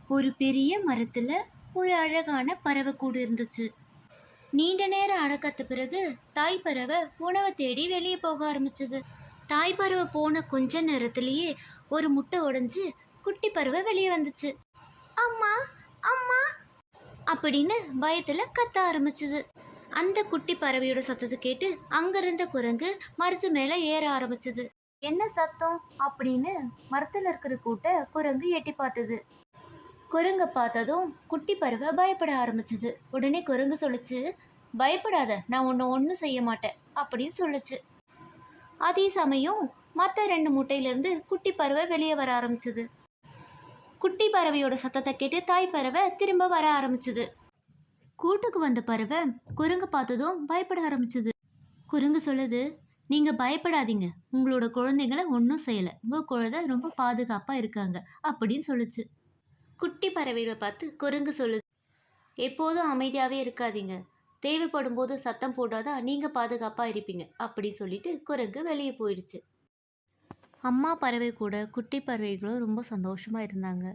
ஒரு பெரிய மரத்துல ஒரு அழகான பறவை கூடு இருந்துச்சு. நீண்ட நேரம் அடக்கத்த பிறகு தாய் பறவை உணவை தேடி வெளியே போக ஆரம்பிச்சது. தாய் பறவை போன கொஞ்ச நேரத்திலேயே ஒரு முட்டை உடைஞ்சு குட்டி பறவை வெளியே வந்துச்சு. அம்மா, அம்மா அப்படின்னு பயத்துல கத்த ஆரம்பிச்சது. அந்த குட்டி பறவையோட சத்தத்தை கேட்டு அங்கிருந்த குரங்கு மரத்து மேல ஏற ஆரம்பிச்சது. என்ன சத்தம் அப்படின்னு மரத்துல இருக்கிற கூட்ட குரங்கு எட்டி பார்த்தது. குரங்க பார்த்ததும் குட்டி பறவை பயப்பட ஆரம்பிச்சது. உடனே குரங்கு சொல்லுச்சு, பயப்படாத, நான் உன்னை ஒன்றும் செய்ய மாட்டேன் அப்படின்னு சொல்லுச்சு. அதே சமயம் மற்ற 2 முட்டையிலேருந்து குட்டி பறவை வெளியே வர ஆரம்பிச்சது. குட்டி பறவையோட சத்தத்தை கேட்டு தாய் பறவை திரும்ப வர ஆரம்பிச்சது. கூட்டுக்கு வந்த பறவை குரங்கு பார்த்ததும் பயப்பட ஆரம்பிச்சது. குரங்கு சொல்லுது, நீங்க பயப்படாதீங்க, உங்களோட குழந்தைங்களை ஒன்றும் செய்யலை, உங்க குழந்தை ரொம்ப பாதுகாப்பா இருக்காங்க அப்படின்னு சொல்லுச்சு. குட்டி பறவைகளை பார்த்து குரங்கு சொல்லுது, எப்போதும் அமைதியாகவே இருக்காதீங்க, தேவைப்படும் போது சத்தம் போடாதான் நீங்கள் பாதுகாப்பாக இருப்பீங்க அப்படி சொல்லிட்டு குரங்கு வெளியே போயிடுச்சு. அம்மா பறவை கூட குட்டி பறவைகளும் ரொம்ப சந்தோஷமாக இருந்தாங்க.